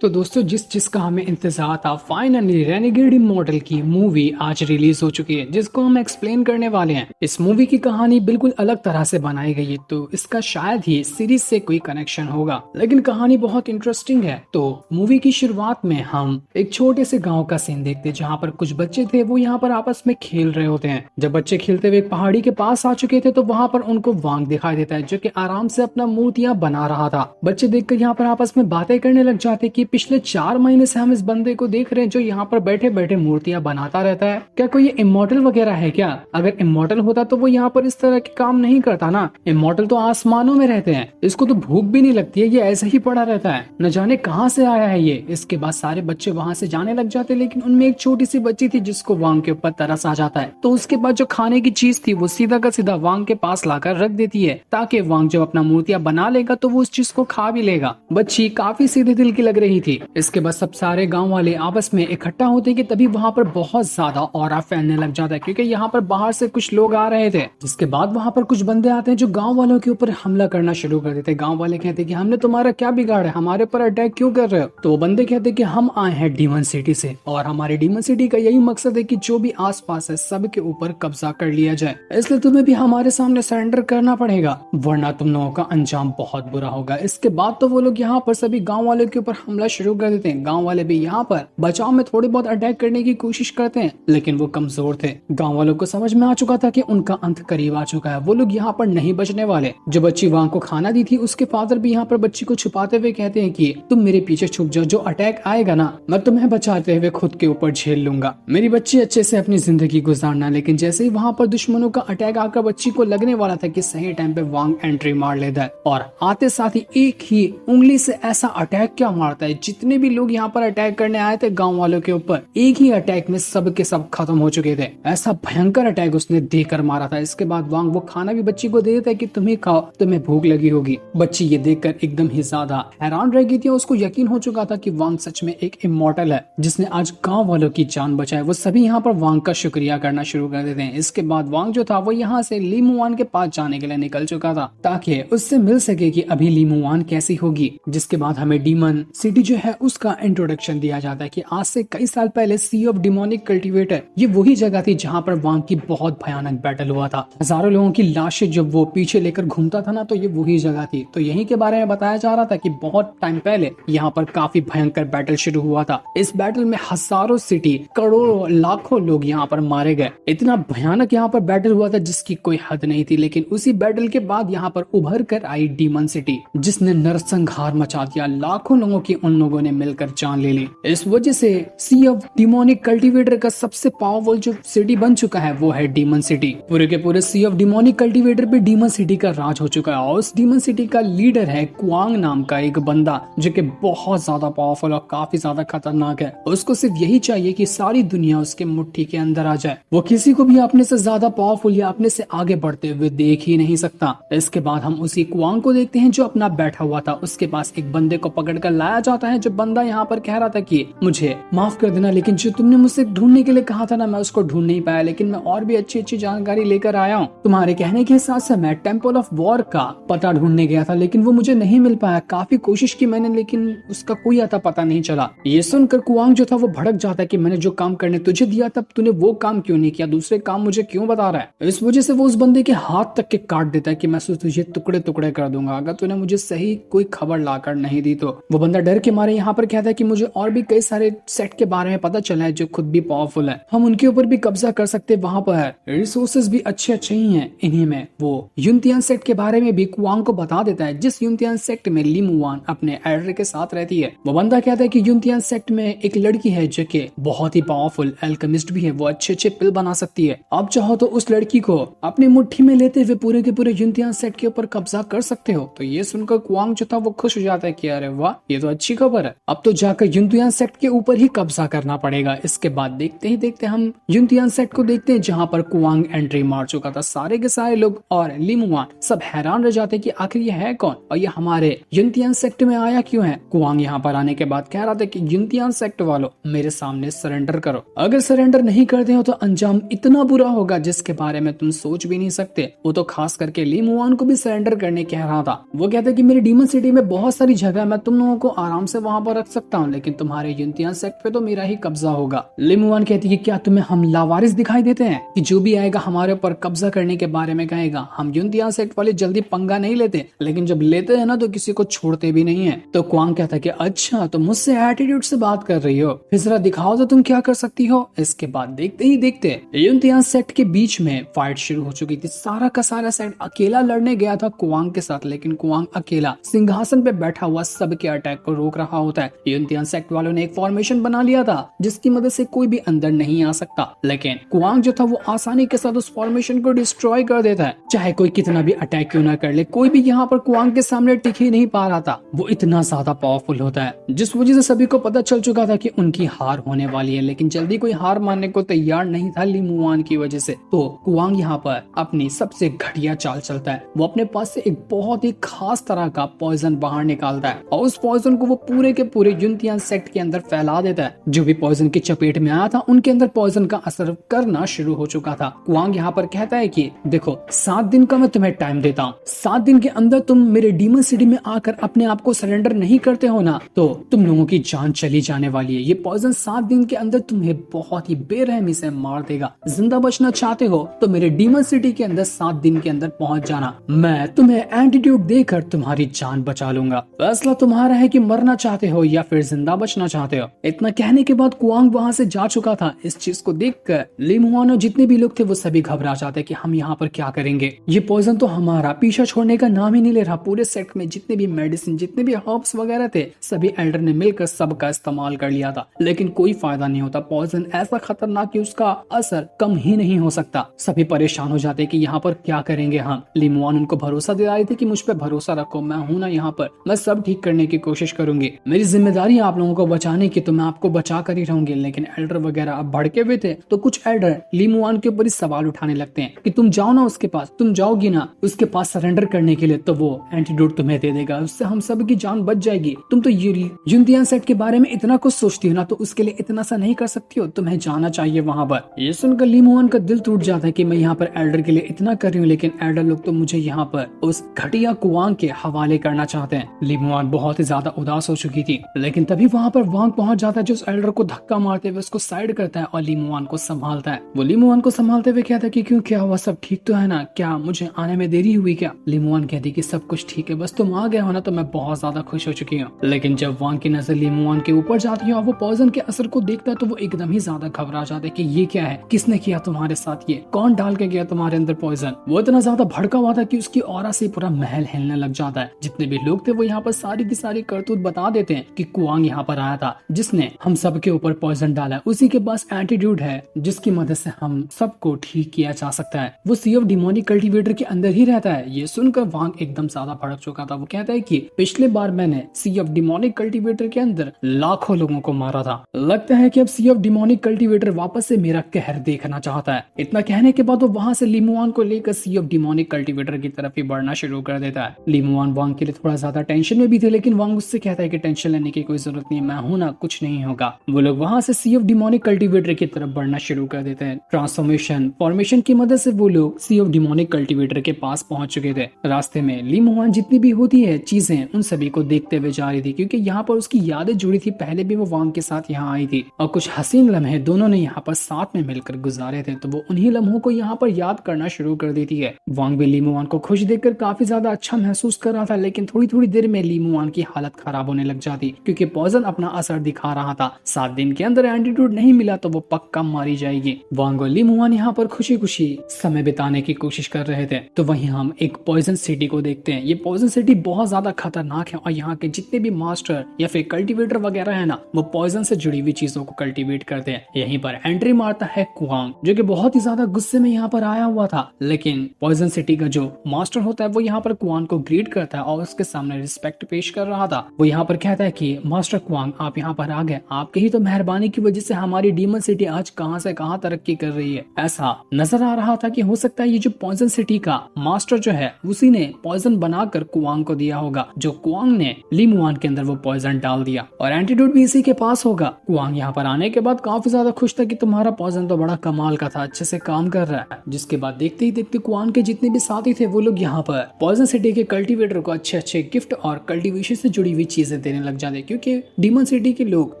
तो दोस्तों जिस चीज का हमें इंतजार था फाइनली रेनेगेड इमॉर्टल की मूवी आज रिलीज हो चुकी है जिसको हम एक्सप्लेन करने वाले हैं। इस मूवी की कहानी बिल्कुल अलग तरह से बनाई गई है तो इसका शायद ही सीरीज से कोई कनेक्शन होगा, लेकिन कहानी बहुत इंटरेस्टिंग है। तो मूवी की शुरुआत में हम एक छोटे से गाँव का सीन देखते हैं जहाँ पर कुछ बच्चे थे, वो यहाँ पर आपस में खेल रहे होते हैं। जब बच्चे खेलते हुए एक पहाड़ी के पास आ चुके थे तो वहाँ पर उनको वांग दिखाई देता है जो कि आराम से अपना मूर्तियां बना रहा था। बच्चे देखकर यहाँ पर आपस में बातें करने लग जाते कि पिछले 4 महीने से हम इस बंदे को देख रहे हैं जो यहाँ पर बैठे बैठे मूर्तियां बनाता रहता है। क्या कोई ये इमॉर्टल वगैरह है क्या? अगर इमॉर्टल होता तो वो यहाँ पर इस तरह के काम नहीं करता ना। इमॉर्टल तो आसमानों में रहते हैं, इसको तो भूख भी नहीं लगती है, ये ऐसे ही पड़ा रहता है, न जाने कहाँ से आया है ये। इसके बाद सारे बच्चे वहां से जाने लग जाते, लेकिन उनमें एक छोटी सी बच्ची थी जिसको वांग के ऊपर तरस आ जाता है। तो उसके बाद जो खाने की चीज थी वो सीधा का सीधा वांग के पास लाकर रख देती है ताकि वांग जब अपना मूर्तियां बना लेगा तो वो उस चीज को खा भी लेगा। बच्ची काफी सीधे दिल की लग रही थी। इसके बाद सब सारे गांव वाले आपस में इकट्ठा होते कि तभी वहां पर बहुत ज्यादा ऑरा फैलने लग जाता है क्योंकि यहाँ पर बाहर से कुछ लोग आ रहे थे। जिसके बाद वहां पर कुछ बंदे आते हैं जो गांव वालों के ऊपर हमला करना शुरू कर देते हैं। गांव वाले कहते हैं कि हमने तुम्हारा क्या बिगाड़ा है, हमारे पर अटैक क्यों कर रहे हो? तो वो बंदे कहते हैं कि हम आए हैं डीमन सिटी से और हमारे डीमन सिटी का यही मकसद है कि जो भी आसपास है सबके ऊपर कब्जा कर लिया जाए, इसलिए तुम्हें भी हमारे सामने सरेंडर करना पड़ेगा वरना तुम लोगों का अंजाम बहुत बुरा होगा। इसके बाद तो वो लोग यहाँ पर सभी गांव वालों के ऊपर हमला शुरू कर देते हैं। गांव वाले भी यहाँ पर बचाव में थोड़ी बहुत अटैक करने की कोशिश करते हैं, लेकिन वो कमजोर थे। गांव वालों को समझ में आ चुका था कि उनका अंत करीब आ चुका है, वो लोग यहाँ पर नहीं बचने वाले। जो बच्ची वांग को खाना दी थी उसके फादर भी यहाँ पर बच्ची को छुपाते हुए कहते हैं कि तुम मेरे पीछे छुप जाओ, जो अटैक आएगा ना मैं तुम्हें बचाते हुए खुद के ऊपर झेल लूंगा, मेरी बच्ची अच्छे से अपनी जिंदगी गुजारना। लेकिन जैसे ही वहाँ पर दुश्मनों का अटैक आकर बच्ची को लगने वाला था कि सही टाइम पे वांग एंट्री मार लेता है और आते साथ ही एक ही उंगली से ऐसा अटैक क्या मारता है, जितने भी लोग यहाँ पर अटैक करने आए थे गांव वालों के ऊपर एक ही अटैक में सब के सब खत्म हो चुके थे। ऐसा भयंकर अटैक उसने देकर मारा था। इसके बाद वांग वो खाना भी बच्ची को दे देता है कि तुम्हें खाओ, तुम्हें भूख लगी होगी। बच्ची ये देखकर एकदम ही ज्यादा हैरान रह गई थी। उसको यकीन हो चुका था कि वांग सच में एक इमॉर्टल है जिसने आज गाँव वालों की जान बचाई। वो सभी यहाँ पर वांग का शुक्रिया करना शुरू कर देते हैं। इसके बाद वांग जो था वो यहाँ से ली मुआन के पास जाने के लिए निकल चुका था ताकि उससे मिल सके कि अभी ली मुआन कैसी होगी। जिसके बाद हमें डीमन सिटी जो है उसका इंट्रोडक्शन दिया जाता है कि आज से कई साल पहले सी ऑफ डिमोनिक कल्टीवेटर ये वही जगह थी जहाँ पर वांग की बहुत भयानक बैटल हुआ था। हजारों लोगों की लाशें जब वो पीछे लेकर घूमता था ना तो ये वही जगह थी। तो यहीं के बारे में बताया जा रहा था कि बहुत टाइम पहले यहाँ पर काफी भयंकर बैटल शुरू हुआ था। इस बैटल में हजारों सिटी करोड़ों लाखों लोग यहाँ पर मारे गए। इतना भयानक यहाँ पर बैटल हुआ था जिसकी कोई हद नहीं थी। लेकिन उसी बैटल के बाद यहाँ पर उभर कर आई डीमन सिटी जिसने नरसंहार मचा दिया। लाखों लोगों की उन लोगों ने मिलकर जान ले ली। इस वजह से सी ऑफ डिमोनिक कल्टीवेटर का सबसे पावरफुल जो सिटी बन चुका है वो है डीमन सिटी। पूरे के पूरे सी ऑफ डिमोनिक कल्टीवेटर पे डीमन सिटी का राज हो चुका है और उस डीमन सिटी का लीडर है क्वांग नाम का एक बंदा जो कि बहुत ज्यादा पावरफुल और काफी ज्यादा खतरनाक है। उसको सिर्फ यही चाहिए कि सारी दुनिया उसके मुट्ठी के अंदर आ जाए। वो किसी को भी अपने से ज्यादा पावरफुल या अपने से आगे बढ़ते हुए देख ही नहीं सकता। इसके बाद हम उसी क्वांग को देखते हैं जो अपना बैठा हुआ था। उसके पास एक बंदे को पकड़ कर लाया जाता है। जो बंदा यहाँ पर कह रहा था कि मुझे माफ कर देना, लेकिन जो तुमने मुझसे ढूंढने के लिए कहा था ना मैं उसको ढूंढ नहीं पाया, लेकिन मैं और भी अच्छी अच्छी जानकारी लेकर आया हूँ। तुम्हारे कहने के हिसाब से मैं टेम्पल ऑफ वॉर का पता ढूंढने गया था लेकिन वो मुझे नहीं मिल पाया। काफी कोशिश की मैंने लेकिन उसका कोई आता पता नहीं चला। ये सुनकर कुआंग जो था वो भड़क जाता है कि मैंने जो काम करने तुझे दिया तब तूने वो काम क्यों नहीं किया, दूसरे काम मुझे क्यों बता रहा है। इस वजह से वो उस बंदे के हाथ तक के काट देता है कि मैं तुझे टुकड़े टुकड़े कर दूंगा अगर तूने मुझे सही कोई खबर लाकर नहीं दी तो। वो बंदा डर के मारे यहाँ पर कहता है कि मुझे और भी कई सारे सेट के बारे में पता चला है जो खुद भी पावरफुल है, हम उनके ऊपर भी कब्जा कर सकते, वहां पर है रिसोर्सेज भी अच्छे अच्छे ही हैं। इन्हीं में वो युनतियान सेक्ट के बारे में भी कुआंग को बता देता है जिस युनतियान सेक्ट में ली मुआन अपने एल्डर के साथ रहती है। वो बंदा कहता है कि युनतियान सेक्ट में एक लड़की है जो कि बहुत ही पावरफुल एल्केमिस्ट भी है, वो अच्छे अच्छे पिल बना सकती है। आप चाहो तो उस लड़की को अपनी मुट्ठी में लेते हुए पूरे के पूरे युनतियान सेक्ट के ऊपर कब्जा कर सकते हो। तो ये सुनकर कुआंग जो था वो खुश हो जाता है कि अरे वाह ये तो अच्छी खबर है, अब तो जाकर युनतियान सेक्ट के ऊपर ही कब्जा करना पड़ेगा। इसके बाद देखते ही देखते हम युनतियान सेक्ट को देखते हैं जहाँ पर कुआंग एंट्री मार चुका था। सारे के सारे लोग और ली मुआन सब हैरान रह जाते कि आखिर ये है कौन और ये हमारे युनतियान सेक्ट में आया क्यों है। कुआंग यहाँ पर आने के बाद कह रहा था कि युनतियान सेक्ट वालों मेरे सामने सरेंडर करो, अगर सरेंडर नहीं करते हो तो अंजाम इतना बुरा होगा जिसके बारे में तुम सोच भी नहीं सकते। वो तो खास करके ली मुआन को भी सरेंडर करने कह रहा था। वो कहता है कि मेरी डीमन सिटी में बहुत सारी जगह मैं तुम लोगों को आराम आराम से वहाँ पर रख सकता हूँ, लेकिन तुम्हारे युनतियान सेक्ट पे तो मेरा ही कब्जा होगा। लिमुआन कहती है क्या तुम्हें हम लावारिस दिखाई देते हैं कि जो भी आएगा हमारे ऊपर कब्जा करने के बारे में कहेगा। हम युनतियान सेक्ट वाले जल्दी पंगा नहीं लेते, लेकिन जब लेते हैं ना तो किसी को छोड़ते भी नहीं है। तो क्वांग कहता है कि अच्छा तो मुझसे एटीट्यूड से बात कर रही हो, फिर जरा दिखाओ तो तुम क्या कर सकती हो। इसके बाद देखते ही देखते युनतियान सेक्ट के बीच में फाइट शुरू हो चुकी थी। सारा का सारा सेट अकेला लड़ने गया था क्वांग के साथ, लेकिन क्वांग अकेला सिंहासन पे बैठा हुआ सबके अटैक को रोक रहा होता है। युनतियान सेक्ट वालों ने एक फॉर्मेशन बना लिया था जिसकी मदद से कोई भी अंदर नहीं आ सकता, लेकिन क्वांग जो था वो आसानी के साथ उस फॉर्मेशन को डिस्ट्रॉय कर देता है। चाहे कोई कितना भी अटैक क्यों ना कर ले, कोई भी यहाँ पर क्वांग के सामने टिक ही नहीं पा रहा था। वो इतना ज्यादा पावरफुल होता है जिस वजह से सभी को पता चल चुका था कि उनकी हार होने वाली है, लेकिन जल्दी कोई हार मानने को तैयार नहीं था लिमुआन की वजह से। तो क्वांग यहाँ पर अपनी सबसे घटिया चाल चलता है। वो अपने पास से एक बहुत ही खास तरह का पॉइजन बाहर निकालता है और उस पॉइजन को वो पूरे के पूरे युनतियान सेक्ट के अंदर फैला देता है। जो भी पॉइजन की चपेट में आया था उनके अंदर पॉइजन का असर करना शुरू हो चुका था। क्वांग यहाँ पर कहता है कि देखो 7 दिन का मैं तुम्हें टाइम देता हूँ, 7 दिन के अंदर तुम मेरे डीमन सिटी में आकर अपने आप को सरेंडर नहीं करते हो ना तो तुम लोगों की जान चली जाने वाली है। ये पॉइजन 7 दिन के अंदर तुम्हें बहुत ही बेरहमी से मार देगा। जिंदा बचना चाहते हो तो मेरे डीमन सिटी के अंदर 7 दिन के अंदर पहुंच जाना, मैं तुम्हें एंटीट्यूड देकर तुम्हारी जान बचा लूंगा। फैसला तुम्हारा है कि मरना चाहते हो या फिर जिंदा बचना चाहते हो। इतना कहने के बाद क्वांग वहाँ से जा चुका था। इस चीज को देखकर लिमुआन और जितने भी लोग थे वो सभी घबरा जाते कि हम यहाँ पर क्या करेंगे। ये पॉइजन तो हमारा पीछा छोड़ने का नाम ही नहीं ले रहा। पूरे सेट में जितने भी मेडिसिन जितने भी हर्ब्स वगैरह थे सभी एल्डर ने मिलकर सबका इस्तेमाल कर लिया था, लेकिन कोई फायदा नहीं होता। पॉइजन ऐसा खतरनाक कि उसका असर कम ही नहीं हो सकता। सभी परेशान हो जाते कि यहाँ पर क्या करेंगे हम। लिमुआन उनको भरोसा दे रही थी कि मुझ पर भरोसा रखो, मैं हूं ना यहाँ पर, मैं सब ठीक करने की कोशिश करूंगी। मेरी जिम्मेदारी है आप लोगों को बचाने की, तो मैं आपको बचा कर ही रहूंगी। लेकिन एल्डर वगैरह अब भड़के हुए थे तो कुछ एल्डर लिमुआन के ऊपर सवाल उठाने लगते हैं कि तुम जाओ ना उसके पास, तुम जाओगी ना उसके पास सरेंडर करने के लिए तो वो एंटीडोट तुम्हें दे देगा, उससे हम सब की जान बच जाएगी। तुम तो युनतियान सेट के बारे में इतना कुछ सोचती हो ना तो उसके लिए इतना सा नहीं कर सकती हो, तुम्हें जाना चाहिए वहाँ पर। ये सुनकर लिमुआन का दिल टूट जाता है कि मैं यहाँ पर एल्डर के लिए इतना कर रही हूँ, लेकिन एल्डर लोग तो मुझे यहाँ पर उस घटिया क्वांग के हवाले करना चाहते हैं। लिमुआन बहुत ही ज्यादा उदास हो चुकी थी, लेकिन तभी वहाँ पर वांग पहुंच जाता है जो उस एल्डर को धक्का मारते हुए उसको साइड करता है और लिमुआन को संभालता है। वो लिमुआन को संभालते हुए कहता है कि क्यों, क्या हुआ, सब ठीक तो है ना, क्या मुझे आने में देरी हुई क्या। लिमुआन कहती कि सब कुछ ठीक है, बस तुम आ गए हो ना तो मैं बहुत ज्यादा खुश हो चुकी हूँ। लेकिन जब वांग की नजर लिमुआन के ऊपर जाती है और वो पॉइजन के असर को देखता है तो वो एकदम ही ज्यादा घबरा जाता है कि ये क्या है, किसने किया तुम्हारे साथ, ये कौन डाल के गया तुम्हारे अंदर पॉइजन। वो इतना ज्यादा भड़का हुआ था कि उसकी ऑरा से पूरा महल हिलने लग जाता है। जितने भी लोग थे वो यहाँ पर सारी की सारी करतूत बता देते हैं कि क्वांग यहाँ पर आया था जिसने हम सब के ऊपर पॉइजन डाला है, उसी के पास एंटीट्यूड है जिसकी मदद से हम सबको ठीक किया जा सकता है। वो सी ऑफ डिमोनिक कल्टीवेटर के अंदर ही रहता है। ये सुनकर वांग एकदम ज्यादा भड़क चुका था। वो कहता है कि पिछले बार मैंने सी ऑफ डिमोनिक कल्टीवेटर के अंदर लाखों लोगों को मारा था, लगता है कि अब सी ऑफ डिमोनिक कल्टीवेटर वापस से मेरा कहर देखना चाहता है। इतना कहने के बाद वो वहाँ से लिमुआन को लेकर सी ऑफ डिमोनिक कल्टीवेटर की तरफ ही बढ़ना शुरू कर देता है। लिमुआन वांग के लिए थोड़ा ज्यादा टेंशन में भी थे, लेकिन वांग उससे कहता है कि टेंशन लेने की कोई जरूरत नहीं है, मैं हूं ना, कुछ नहीं होगा। वो लोग वहाँ से सी ऑफ डिमोनिक कल्टीवेटर की तरफ बढ़ना शुरू कर देते हैं। ट्रांसफॉर्मेशन फॉर्मेशन की मदद से वो लोग सी ऑफ डिमोनिक कल्टीवेटर के पास पहुंच चुके थे। रास्ते में लिमुआन जितनी भी होती है चीजें उन सभी को देखते हुए जा रही थी, क्योंकि यहाँ पर उसकी यादें जुड़ी थी। पहले भी वो वांग के साथ यहाँ आई थी और कुछ हसीन लम्हे दोनों ने यहाँ पर साथ में मिलकर गुजारे थे, तो वो उन्हीं लम्हों को यहाँ पर याद करना शुरू कर देती है। वांग भी लिमुआन को खुश देखकर काफी ज्यादा अच्छा महसूस कर रहा था, लेकिन थोड़ी थोड़ी देर में लिमुआन की हालत खराब होने लग जाती क्योंकि पॉइजन अपना असर दिखा रहा था। 7 दिन के अंदर एंटीट्यूड नहीं मिला तो वो पक्का मारी जाएगी। वांग और लिमुआन यहाँ पर खुशी खुशी समय बिताने की कोशिश कर रहे थे, तो वहीं हम एक पॉइजन सिटी को देखते हैं। ये पॉइजन सिटी बहुत ज्यादा खतरनाक है और यहाँ के जितने भी मास्टर या फिर कल्टीवेटर वगैरह है ना, वो पॉइजन से जुड़ी हुई चीजों को कल्टीवेट करते हैं। यहीं पर एंट्री मारता है क्वांग, जो कि बहुत ही ज्यादा गुस्से में यहाँ पर आया हुआ था, लेकिन पॉइजन सिटी का जो मास्टर होता है वो यहाँ पर क्वांग को ग्रीट करता है और उसके सामने रिस्पेक्ट पेश कर रहा था। वो यहाँ पर कहता है कि मास्टर क्वांग, आप यहाँ पर आ गए, आपके ही तो मेहरबानी की वजह से हमारी डीमन सिटी आज कहां से कहां तरक्की कर रही है। ऐसा नजर आ रहा था कि हो सकता है ये जो पॉइजन सिटी का मास्टर जो है उसी ने पॉइजन बनाकर क्वांग को दिया होगा, जो क्वांग ने लिमुआन के अंदर वो पॉइजन डाल दिया और एंटीडोट भी इसी के पास होगा। क्वांग यहाँ पर आने के बाद काफी ज्यादा खुश था कि तुम्हारा पॉइजन तो बड़ा कमाल का था, अच्छे से काम कर रहा है। जिसके बाद देखते ही देखते क्वांग के जितने भी साथी थे वो लोग यहाँ पर पॉइजन सिटी के कल्टीवेटर को अच्छे अच्छे गिफ्ट और कल्टीवेशन से जुड़ी हुई चीजें चीजें देने लग जाते हैं, क्योंकि डीमन सिटी के लोग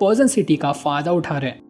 पॉइजन सिटी का फायदा उठा रहे हैं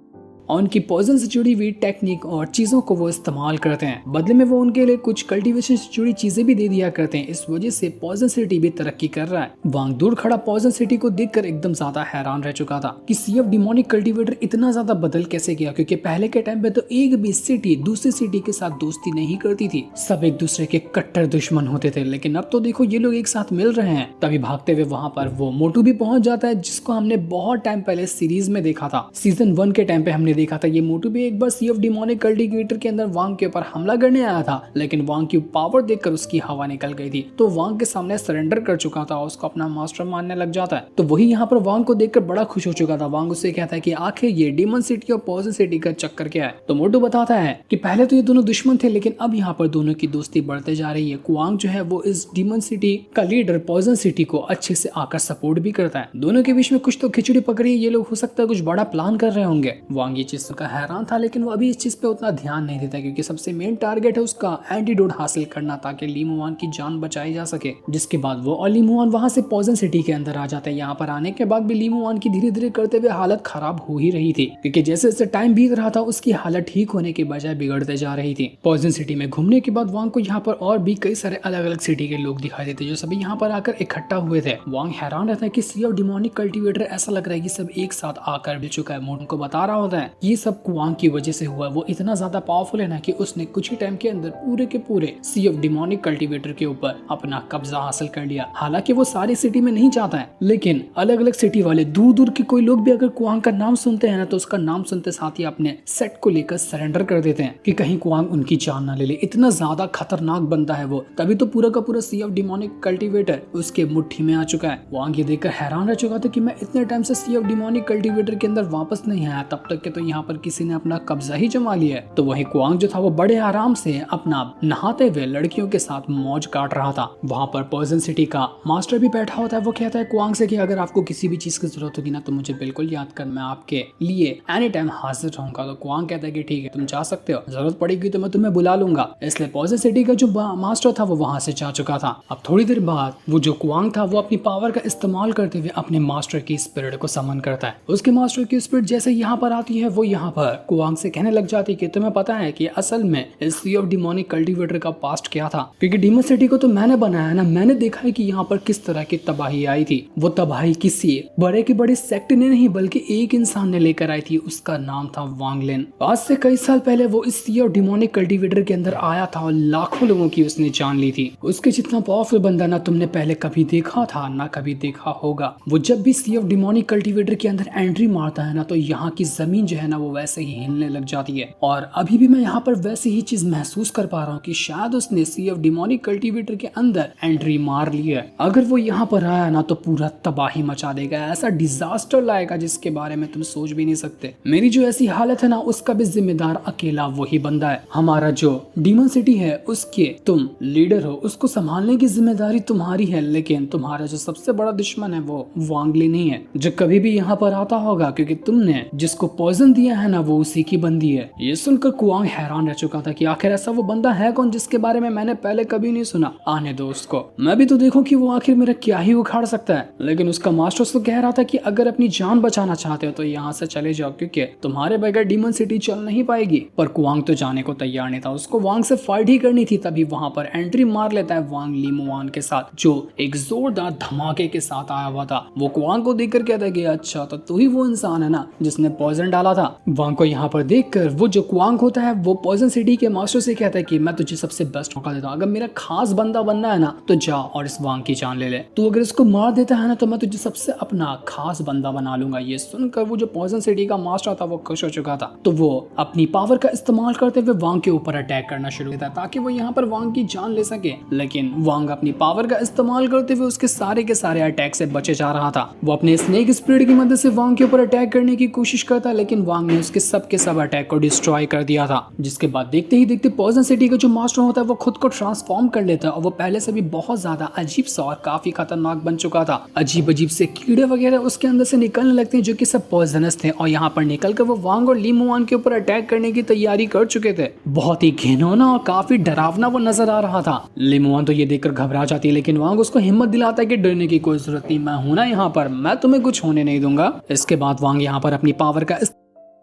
और उनकी पॉइजन से जुड़ी हुई टेक्निक और चीजों को वो इस्तेमाल करते हैं। बदले में वो उनके लिए कुछ कल्टीवेशन से जुड़ी चीजें भी दे दिया करते हैं। इस वजह से पॉइजन सिटी भी तरक्की कर रहा है। वांग दूर खड़ा पॉइजन सिटी को देखकर एकदम ज्यादा हैरान रह चुका था कि सी ऑफ डिमोनिक कल्टीवेटर इतना ज्यादा बदल कैसे गया, क्योंकि पहले के टाइम पे तो एक भी सिटी दूसरी सिटी के साथ दोस्ती नहीं करती थी, सब एक दूसरे के कट्टर दुश्मन होते थे। लेकिन अब तो देखो ये लोग एक साथ मिल रहे हैं। तभी भागते हुए वहां पर वो मोटू भी पहुंच जाता है, जिसको हमने बहुत टाइम पहले सीरीज में देखा था। सीजन 1 के टाइम पे हमने देखा था ये मोटू भी एक बार सी ऑफ डिमोनिक कल्टीवेटर के अंदर वांग के ऊपर हमला करने आया था, लेकिन वांग की पावर देखकर उसकी हवा निकल गई थी, तो वांग के सामने सरेंडर कर चुका था, उसको अपना मास्टर मानने लग जाता है। तो वही यहाँ पर वांग को देखकर बड़ा खुश हो चुका था। वांग उससे कहता है कि आखिर ये डीमन सिटी और पॉइजन सिटी का चक्कर क्या है। तो मोटू बताता है कि पहले तो ये दोनों दुश्मन थे, लेकिन अब यहाँ पर दोनों की दोस्ती बढ़ते जा रही है। कुआंग जो है वो इस डीमन सिटी का लीडर पॉइजन सिटी को अच्छे से आकर सपोर्ट भी करता है। दोनों के बीच में कुछ तो खिचड़ी पकड़ी, ये लोग हो सकता है कुछ बड़ा प्लान कर रहे होंगे। वांग ये चीज का हैरान था, लेकिन वो अभी इस चीज पे उतना ध्यान नहीं देता, क्योंकि सबसे मेन टारगेट है उसका एंटीडोट हासिल करना, ताकि ली मुआन की जान बचाई जा सके। जिसके बाद वो और ली मुआन वहां से पॉइजन सिटी के अंदर आ जाते हैं। यहाँ पर आने के बाद भी ली मुआन की धीरे धीरे करते हुए हालत खराब हो ही रही थी, क्योंकि जैसे जैसे टाइम बीत रहा था उसकी हालत ठीक होने के बजाय बिगड़ते जा रही थी। पॉइजन सिटी में घूमने के बाद वांग को यहाँ पर और भी कई सारे अलग अलग सिटी के लोग दिखाई देते, जो सभी यहाँ पर आकर इकट्ठा हुए थे। वांग हैरान रहता है कि सी ऑफ डिमोनिक कल्टीवेटर ऐसा लग रहा है कि सब एक साथ आकर मिल चुका है। मोटू को बता रहा होता है ये सब कुआंग की वजह से हुआ। वो इतना ज्यादा पावरफुल है ना कि उसने कुछ ही टाइम के अंदर पूरे के पूरे सी ऑफ डिमोनिक कल्टीवेटर के ऊपर अपना कब्जा हासिल कर लिया। हालांकि वो सारी सिटी में नहीं चाहता है, लेकिन अलग अलग सिटी वाले दूर दूर के कोई लोग भी अगर कुआंग का नाम सुनते हैं ना, तो उसका नाम सुनते साथ ही अपने सेट को लेकर सरेंडर कर देते हैं कि कहीं कुआंग उनकी जान ना ले ले। इतना ज्यादा खतरनाक बनता है वो। तभी तो पूरा का पूरा सी ऑफ डिमोनिक कल्टीवेटर उसके मुट्ठी में आ चुका है। वांग ये देखकर हैरान रह चुका था कि मैं इतने टाइम से सी ऑफ डिमोनिक कल्टीवेटर के अंदर वापस नहीं आया, तब तक के तो यहाँ पर किसी ने अपना कब्जा ही जमा लिया है। तो वही कुआंग जो था वो बड़े आराम से अपना नहाते हुए लड़कियों के साथ मौज काट रहा था। वहां पर पॉइजन सिटी का मास्टर भी बैठा होता है। वो कहता है कुआंग से कि अगर आपको किसी भी चीज की जरूरत होगी ना, तो मुझे बिल्कुल याद कर, मैं आपके लिए एनी टाइम हाजिर रहूंगा। तो कुआंग कहता है कि ठीक है, तुम जा सकते हो, जरूरत पड़ेगी तो मैं तुम्हें बुला लूंगा। इसलिए पॉइजन सिटी का जो मास्टर था वो वहां से जा चुका था। अब थोड़ी देर बाद वो जो कुआंग था वो अपनी पावर का इस्तेमाल करते हुए अपने मास्टर की स्पिरिट को समन करता है। उसके मास्टर की स्पिरिट जैसे यहाँ पर आती है, वो यहाँ पर कुआंग से कहने लग जाती है कि तुम्हें पता है कि असल में इस सी ऑफ डिमोनिक कल्टीवेटर का पास्ट क्या था, क्योंकि डीमन सिटी को तो मैंने बनाया ना, मैंने देखा है कि यहाँ पर किस तरह की तबाही आई थी। वो तबाही किसी बड़े के बड़े सेक्ट ने नहीं, बल्कि एक इंसान ने लेकर आई थी। उसका नाम था वांग लिन। आज से कई साल पहले वो इस सी ऑफ डिमोनिक कल्टीवेटर के अंदर आया था और लाखों लोगों की उसने जान ली थी। उसके जितना पावरफुल बंदा ना तुमने पहले कभी देखा था ना कभी देखा होगा। वो जब भी सी ऑफ डिमोनिक कल्टीवेटर के अंदर एंट्री मारता है ना, तो यहाँ की जमीन जो है ना वो वैसे ही हिलने लग जाती है। और अभी भी मैं यहाँ पर वैसे ही चीज महसूस कर पा रहा हूँ कि शायद उसने सी ऑफ डिमोनिक कल्टीवेटर के अंदर एंट्री मार ली है। अगर वो यहाँ पर आया ना तो पूरा तबाही मचा देगा, ऐसा डिजास्टर लाएगा जिसके बारे में तुम सोच भी नहीं सकते। मेरी जो ऐसी हालत है ना, उसका भी जिम्मेदार अकेला वही बंदा है। हमारा जो डीमन सिटी है उसके तुम लीडर हो, उसको संभालने की जिम्मेदारी तुम्हारी है, लेकिन तुम्हारा जो सबसे बड़ा दुश्मन है वो वांग लिन ही है, जो कभी भी यहाँ पर आता होगा, क्योंकि तुमने जिसको पॉइजन दिया है ना वो उसी की बंदी है। ये सुनकर कुआंग हैरान रह चुका था कि आखिर ऐसा वो बंदा है कौन जिसके बारे में मैंने पहले कभी नहीं सुना। आने दो उसको, मैं भी तो देखूं कि वो आखिर मेरा क्या ही उखाड़ सकता है। लेकिन उसका मास्टर उसको कह रहा था कि अगर अपनी जान बचाना चाहते हो तो यहाँ से चले जाओ, क्योंकि तुम्हारे बगैर डीमन सिटी चल नहीं पाएगी। पर कुआंग तो जाने को तैयार नहीं था, उसको वांग से फाइट ही करनी थी। तभी वहां पर एंट्री मार लेता है वांग ली मुआन के साथ, जो एक जोरदार धमाके के साथ आया हुआ था। वो कुआंग को देखकर कहता है कि अच्छा तो तू ही वो इंसान है ना जिसने पॉइजन डाला था। वांग को यहाँ पर देखकर वो जो कुआंग होता है वो पॉइजन सिटी के मास्टर से कहता है कि मैं तुझे सबसे बेस्ट मौका देता हूँ, अगर मेरा खास बंदा बनना है ना तो जा और इस वांग की जान ले ले। तू अगर इसको मार देता है ना तो मैं तुझे सबसे अपना खास बंदा बना लूंगा। ये सुनकर वो जो पॉइजन सिटी का मास्टर था वो खुश हो चुका था। तो वो अपनी पावर का इस्तेमाल करते हुए वांग के ऊपर अटैक करना शुरू किया ताकि वो यहाँ पर वांग की जान ले सके। लेकिन वांग अपनी पावर का इस्तेमाल करते हुए उसके सारे के सारे अटैक से बचे जा रहा था। वो अपने स्नेक स्पिरिट की मदद से वांग के ऊपर अटैक करने की कोशिश करता है, लेकिन वांग ने उसके सब के सब अटैक को डिस्ट्रॉय कर दिया था, जिसके बाद देखते ही देखते पॉइजन सिटी का जो मास्टर होता है वो खुद को ट्रांसफॉर्म कर लेता है और वो पहले से भी बहुत ज्यादा अजीब सा और काफी खतरनाक बन चुका था। अजीब अजीब से कीड़े वगैरह उसके अंदर से निकलने लगते हैं जो कि सब पॉइजनस थे और यहाँ पर निकलकर वो वांग और ली मुआन के ऊपर अटैक करने की तैयारी कर चुके थे। बहुत ही घिनौना और काफी डरावना वो नजर आ रहा था। ली मुआन तो ये देखकर घबरा जाती है, लेकिन वांग उसको हिम्मत दिलाता है कि डरने की कोई जरूरत नहीं, मैं हूं ना यहाँ पर, मैं तुम्हें कुछ होने नहीं दूंगा। इसके बाद वांग यहाँ पर अपनी पावर का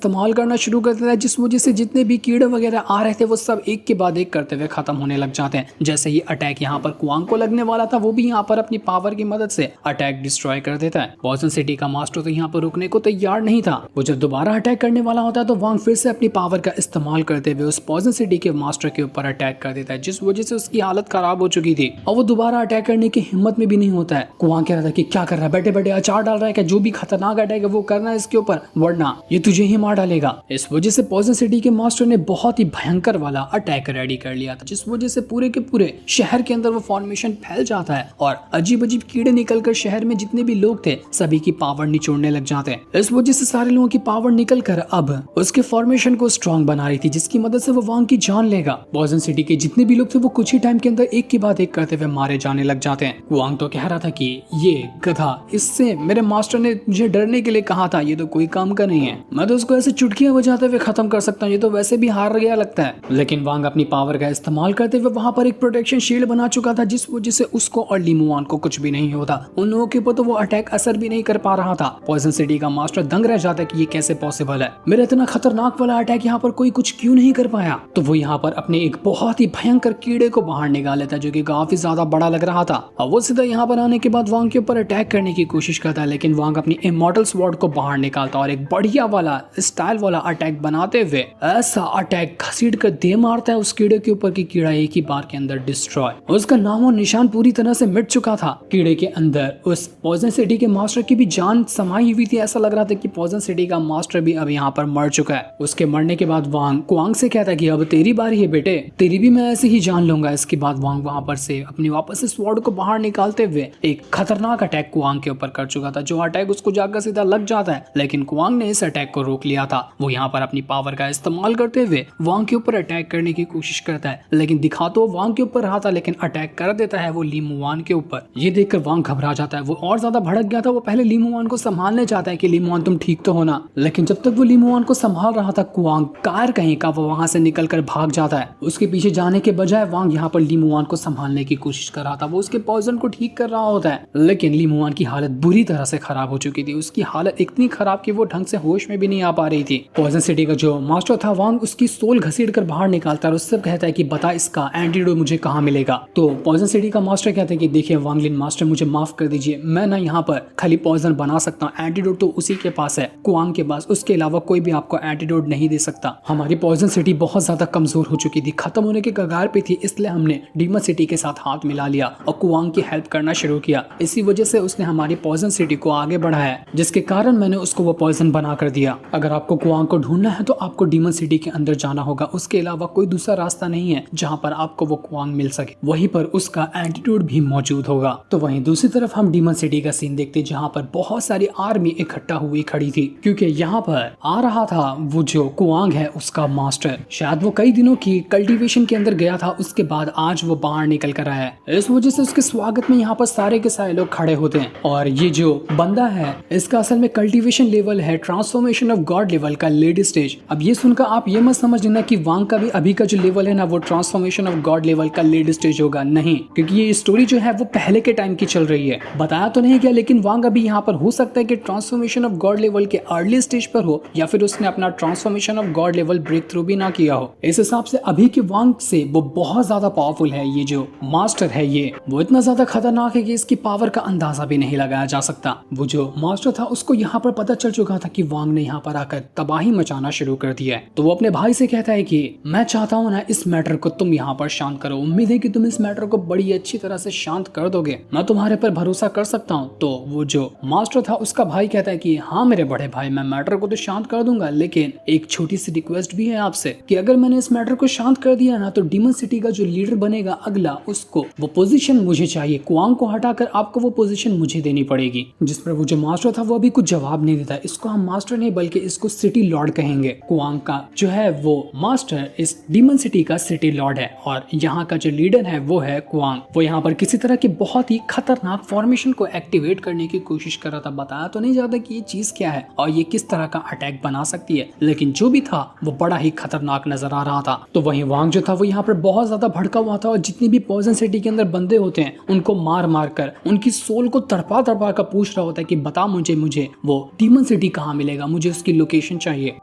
इस्तेमाल करना शुरू कर देता है, जिस वजह से जितने भी कीड़े वगैरह आ रहे थे वो सब एक के बाद एक करते हुए खत्म होने लग जाते हैं। जैसे ही अटैक यहाँ पर कुआंग को लगने वाला था वो भी यहाँ पर अपनी पावर की मदद से अटैक डिस्ट्रॉय कर देता है। पॉइजन सिटी का मास्टर तो यहाँ पर रुकने को तैयार नहीं था। वो जब दोबारा अटैक करने वाला होता है तो वांग फिर से अपनी पावर का इस्तेमाल करते हुए उस पॉइजन सिटी के मास्टर के ऊपर अटैक कर देता है, जिस वजह से उसकी हालत खराब हो चुकी थी और वो दोबारा अटैक करने की हिम्मत में भी नहीं होता है। कुआंग कह रहा था कि क्या कर रहा है, बैठे बैठे अचार डाल रहा है क्या, जो भी खतरनाक अटैक है वो करना है इसके ऊपर, वरना ये तुझे ही मार डालेगा। इस वजह से पॉइजन सिटी के मास्टर ने बहुत ही भयंकर वाला अटैक रेडी कर लिया था, जिस वजह से पूरे के पूरे शहर के अंदर वो फॉर्मेशन फैल जाता है और अजीब अजीब कीड़े निकलकर शहर में जितने भी लोग थे सभी की पावर निचोड़ने लग जाते हैं। इस वजह से सारे लोगों की पावर निकलकर अब उसके फॉर्मेशन को स्ट्रॉन्ग बना रही थी, जिसकी मदद से वो वांग की जान लेगा। पॉइजन सिटी के जितने भी लोग थे वो कुछ ही टाइम के अंदर एक के बाद एक करते हुए मारे जाने लग जाते हैं। वांग तो कह रहा था कि ये गधा, इससे मेरे मास्टर ने मुझे डरने के लिए कहा था, ये तो कोई काम का नहीं है, मैं तो उसको ऐसे चुटकियां बजाते हुए खत्म कर सकता हूँ, ये तो वैसे भी हार गया लगता है। लेकिन वांग अपनी पावर का इस्तेमाल करते हुए वहां पर एक प्रोटेक्शन शील्ड बना चुका था, जिस वजह से उसको और ली मुआन को कुछ भी नहीं होता। उन लोगों के ऊपर तो वो अटैक असर भी नहीं कर पा रहा था। पॉइजन सिटी का मास्टर दंग रह जाता है कि ये कैसे पॉसिबल है, मेरा इतना खतरनाक वाला अटैक यहाँ पर कोई कुछ क्यों नहीं कर पाया। तो वो यहाँ पर अपने एक बहुत ही भयंकर कीड़े को बाहर निकाल लेता है जो कि काफी ज्यादा बड़ा लग रहा था और वो सीधा यहाँ पर आने के बाद वांग के ऊपर अटैक करने की कोशिश करता है, लेकिन वांग अपनी इमॉर्टल स्वॉर्ड को बाहर निकालता और एक बढ़िया वाला स्टाइल वाला अटैक बनाते हुए ऐसा अटैक घसीट कर दे मारता है उस कीड़े के ऊपर कि कीड़ा एक ही बार के अंदर डिस्ट्रॉय, उसका नाम और निशान पूरी तरह से मिट चुका था। कीड़े के अंदर उस पॉइजन सिटी के मास्टर की भी जान समाई हुई थी, ऐसा लग रहा था कि पॉइजन सिटी का मास्टर भी अब यहाँ पर मर चुका है। उसके मरने के बाद वांग कुआंग से कहता है कि अब तेरी बारी है बेटे, तेरी भी मैं ऐसे ही जान लूंगा। इसके बाद वांग वहां पर से अपनी वापस से स्वॉर्ड को बाहर निकालते हुए एक खतरनाक अटैक कुआंग के ऊपर कर चुका था, जो अटैक उसको जाकर सीधा लग जाता है, लेकिन कुआंग ने इस अटैक को रोक लिया था। वो यहाँ पर अपनी पावर का इस्तेमाल करते हुए वांग के ऊपर अटैक करने की कोशिश करता है, लेकिन दिखा तो वांग के ऊपर रहा था लेकिन अटैक कर देता है वो ली मुआन के ऊपर। ये देखकर वांग घबरा जाता है, वो और ज्यादा भड़क गया था। वो पहले ली मुआन को संभालने चाहता है कि ली मुआन तुम ठीक तो हो ना, लेकिन जब तक वो ली मुआन को संभाल रहा था कुआंग कार कहीं का वो वहां से निकलकर भाग जाता है। उसके पीछे जाने के बजाय वांग यहाँ पर ली मुआन को संभालने की कोशिश कर रहा था, वो उसके पॉइजन को ठीक कर रहा होता है, लेकिन ली मुआन की हालत बुरी तरह से खराब हो चुकी थी। उसकी हालत इतनी खराब कि वो ढंग से होश में भी नहीं आ पा रही थी। पॉइजन सिटी का जो मास्टर था वांग उसकी सोल घसीट कर बाहर निकालता है और उससे कहता है कि बता इसका एंटीडोट मुझे कहाँ मिलेगा। तो पॉइजन सिटी का मास्टर कहते हैं कि देखिए वांगलिन मास्टर मुझे माफ कर दीजिए, मैं ना यहाँ पर खाली पॉइजन बना सकता हूँ, एंटीडोट तो उसी के पास है, कुआंग के पास, उसके अलावा कोई भी आपको एंटीडोट नहीं दे सकता। हमारी पॉइजन सिटी बहुत ज्यादा कमजोर हो चुकी थी, खत्म होने के कगार पे थी, इसलिए हमने डीमन सिटी के साथ हाथ मिला लिया और कुआंग की हेल्प करना शुरू किया। इसी वजह से उसने हमारी पॉइजन सिटी को आगे बढ़ाया, जिसके कारण मैंने उसको वो पॉइजन बना कर दिया। अगर आपको कुआंग को ढूंढना है तो आपको डीमन सिटी के अंदर जाना होगा, उसके अलावा कोई दूसरा रास्ता नहीं है जहाँ पर आपको वो कुआंग मिल सके, वहीं पर उसका एंटीट्यूड भी मौजूद होगा। तो वहीं दूसरी तरफ हम डीमन सिटी का सीन देखते जहाँ पर बहुत सारी आर्मी इकट्ठा हुई खड़ी थी, क्योंकि यहाँ पर आ रहा था वो जो कुआंग है उसका मास्टर। शायद वो कई दिनों की कल्टीवेशन के अंदर गया था, उसके बाद आज वो बाहर निकल कर आया है। इस वजह से उसके स्वागत में यहाँ पर सारे के सारे लोग खड़े होते हैं। और ये जो बंदा है इसका असल में कल्टीवेशन लेवल है ट्रांसफॉर्मेशन ऑफ गॉड लेवल का लेडी स्टेज। अब ये सुनकर आप ये मत समझ लेना कि वांग का भी अभी का जो लेवल है ना वो ट्रांसफॉर्मेशन ऑफ गॉड लेवल का लेडी स्टेज होगा, नहीं, क्योंकि ये स्टोरी जो है वो पहले के टाइम की चल रही है। बताया तो नहीं गया, लेकिन वांग अभी यहाँ पर हो सकता है कि ट्रांसफॉर्मेशन ऑफ गॉड लेवल के अर्ली स्टेज पर हो, या फिर उसने अपना transformation of god level breakthrough भी ना किया हो। इस हिसाब से अभी के वांग से वो बहुत ज्यादा पावरफुल है। ये जो मास्टर है ये वो इतना ज्यादा खतरनाक है कि इसकी पावर का अंदाजा भी नहीं लगाया जा सकता। वो जो मास्टर था उसको यहाँ पर पता चल चुका था कि वांग ने यहाँ पर आकर तबाही मचाना शुरू कर दिया है, तो वो अपने भाई से कहता है कि मैं चाहता हूँ ना इस मैटर को तुम यहाँ पर शांत करो, उम्मीद है कि तुम इस मैटर को बड़ी अच्छी तरह से शांत कर दोगे, मैं तुम्हारे पर भरोसा कर सकता हूँ। तो वो जो मास्टर था उसका भाई कहता है कि हाँ मेरे बड़े भाई, मैं मैटर को तो शांत कर दूंगा, लेकिन एक छोटी सी रिक्वेस्ट भी है आपसे कि अगर मैंने इस मैटर को शांत कर दिया ना तो डीमन सिटी का जो लीडर बनेगा अगला, उसको वो पोजीशन मुझे चाहिए, कुआंग को हटाकर आपको वो पोजीशन मुझे देनी पड़ेगी। जिस पर वो जो मास्टर था वो अभी कुछ जवाब नहीं देता। इसको हम मास्टर नहीं बल्कि इसको जिसको सिटी लॉर्ड कहेंगे। कुआंग का जो है वो मास्टर इस डीमन सिटी का सिटी लॉर्ड है और यहाँ का जो लीडर है वो है कुआंग। वो यहाँ पर किसी तरह की बहुत ही खतरनाक फॉर्मेशन को एक्टिवेट करने की कोशिश कर रहा था। बताया तो नहीं जाता कि ये चीज क्या है और ये किस तरह का अटैक बना सकती है, लेकिन जो भी था वो बड़ा ही खतरनाक नजर आ रहा था। तो वहीं वांग जो था वो यहाँ पर बहुत ज्यादा भड़का हुआ था और जितनी भी पॉइजन सिटी के अंदर बंदे होते हैं उनको मार मार कर उनकी सोल को तड़पा तड़पा कर पूछ रहा होता है कि बता मुझे वो डीमन सिटी कहाँ मिलेगा, मुझे उसकी लोकेशन चाहिए